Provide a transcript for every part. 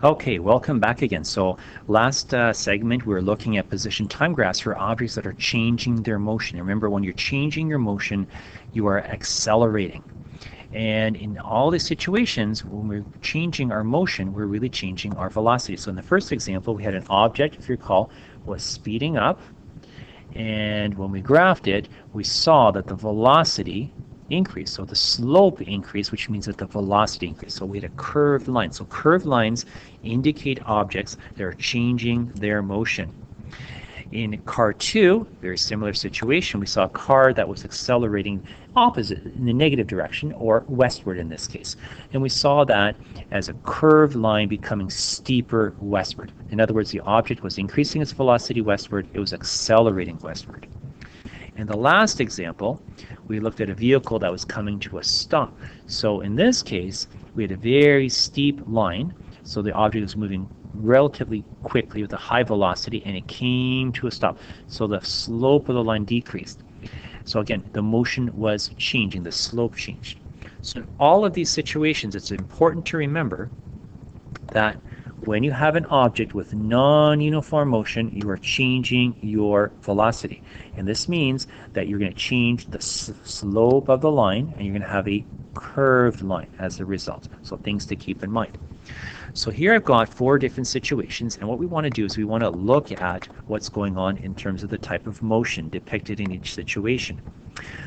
Okay, welcome back again. So last segment we were looking at position time graphs for objects that are changing their motion. Remember, when you're changing your motion, you are accelerating. And in all these situations, when we're changing our motion, we're really changing our velocity. So in the first example, we had an object, if you recall, was speeding up. And when we graphed it, we saw that the velocity increased. So the slope increased, which means that the velocity increased. So we had a curved line. So curved lines indicate objects that are changing their motion. In car 2, very similar situation, we saw a car that was accelerating opposite, in the negative direction, or westward in this case. And we saw that as a curved line becoming steeper westward. In other words, the object was increasing its velocity westward, it was accelerating westward. In the last example, we looked at a vehicle that was coming to a stop. So in this case, we had a very steep line, so the object was moving relatively quickly with a high velocity, and it came to a stop. So the slope of the line decreased. So again, the motion was changing, the slope changed. So in all of these situations, it's important to remember that when you have an object with non-uniform motion, you are changing your velocity. And this means that you're going to change the slope of the line, and you're going to have a curved line as a result. So things to keep in mind. So here I've got 4 different situations, and what we want to do is we want to look at what's going on in terms of the type of motion depicted in each situation.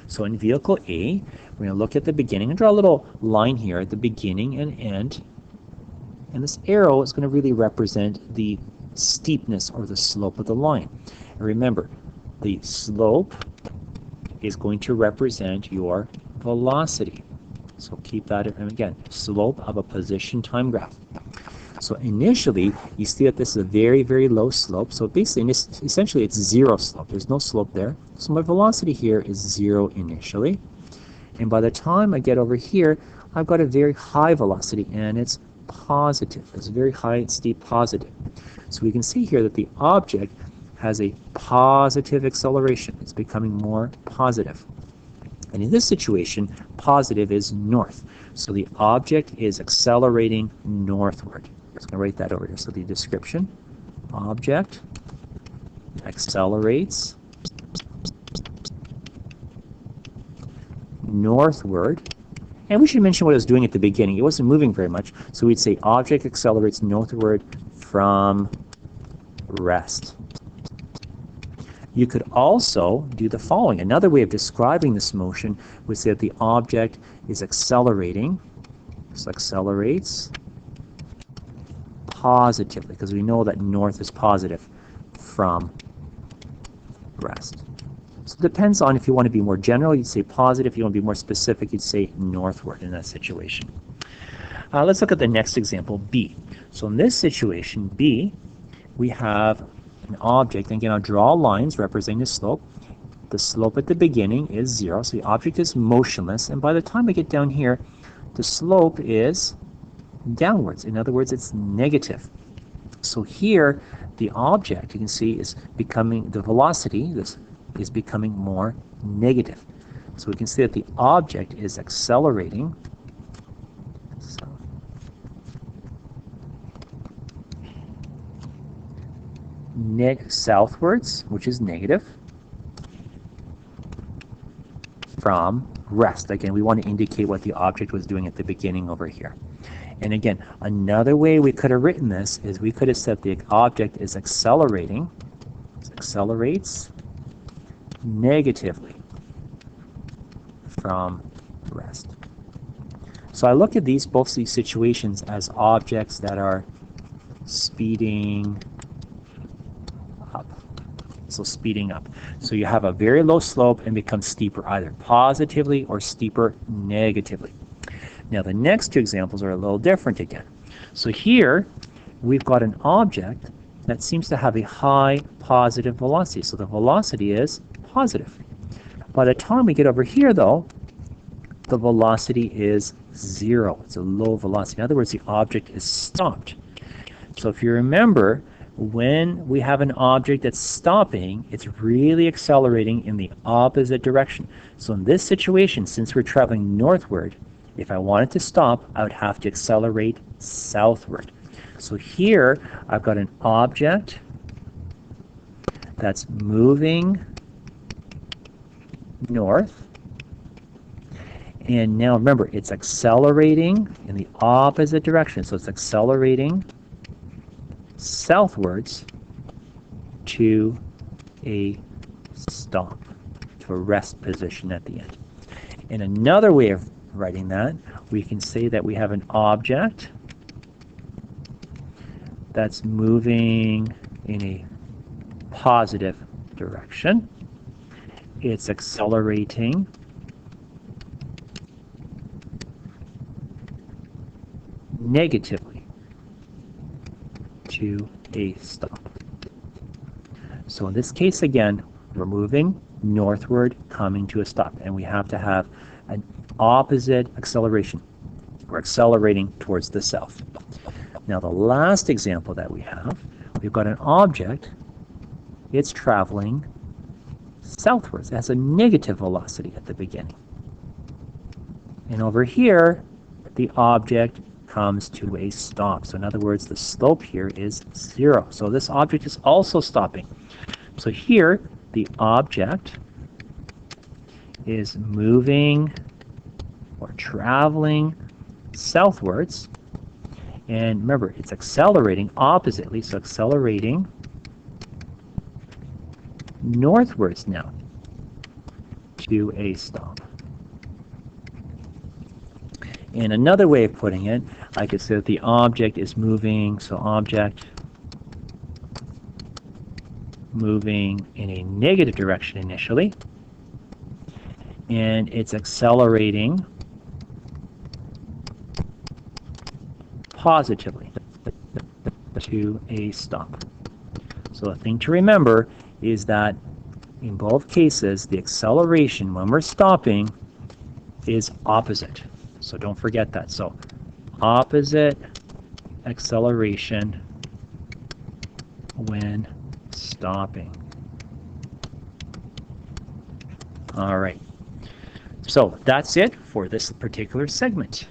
So in vehicle A, we're going to look at the beginning and draw a little line here at the beginning and end. And this arrow is going to really represent the steepness or the slope of the line. And remember, the slope is going to represent your velocity. So keep that, and again, slope of a position time graph. So initially, you see that this is a very, very low slope. So basically, essentially, it's zero slope. There's no slope there. So my velocity here is 0 initially. And by the time I get over here, I've got a very high velocity, and it's positive. It's a very high and steep positive. So we can see here that the object has a positive acceleration. It's becoming more positive. And in this situation, positive is north. So the object is accelerating northward. I'm just going to write that over here. So the description, object accelerates northward. And we should mention what it was doing at the beginning. It wasn't moving very much. So we'd say object accelerates northward from rest. You could also do the following. Another way of describing this motion would say that the object is accelerating. So accelerates positively, because we know that north is positive from rest. So it depends on if you want to be more general, you'd say positive. If you want to be more specific, you'd say northward in that situation. Let's look at the next example, B. So in this situation, B, we have an object, and again, I'll draw lines representing the slope. The slope at the beginning is 0, so the object is motionless, and by the time I get down here, the slope is downwards. In other words, it's negative. So here, the object, you can see, is becoming, the velocity, this is becoming more negative. So we can see that the object is accelerating. Southwards, which is negative, from rest. Again, we want to indicate what the object was doing at the beginning over here. And again, another way we could have written this is we could have said the object is accelerating, accelerates negatively from rest. So I look at both these situations as objects that are speeding up. So speeding up. So you have a very low slope and becomes steeper either positively or steeper negatively. Now the next 2 examples are a little different again. So here we've got an object that seems to have a high positive velocity. So the velocity is positive. By the time we get over here though, the velocity is 0. It's a low velocity. In other words, the object is stopped. So if you remember, when we have an object that's stopping, it's really accelerating in the opposite direction. So in this situation, since we're traveling northward, if I wanted to stop, I would have to accelerate southward. So here I've got an object that's moving north. And now remember, it's accelerating in the opposite direction. So it's accelerating southwards to a stop, to a rest position at the end. In another way of writing that, we can say that we have an object that's moving in a positive direction. It's accelerating negatively to a stop. So in this case, again, we're moving northward, coming to a stop, and we have to have an opposite acceleration. We're accelerating towards the south. Now, the last example that we have, we've got an object. It's traveling southwards. It has a negative velocity at the beginning. And over here, the object comes to a stop. So in other words, the slope here is 0. So this object is also stopping. So here, the object is moving or traveling southwards. And remember, it's accelerating oppositely, so accelerating northwards now to a stop. In another way of putting it, I could say that the object is moving, so object moving in a negative direction initially, and it's accelerating positively to a stop. So the thing to remember is that in both cases, the acceleration when we're stopping is opposite. So don't forget that. So opposite acceleration when stopping. All right. So that's it for this particular segment.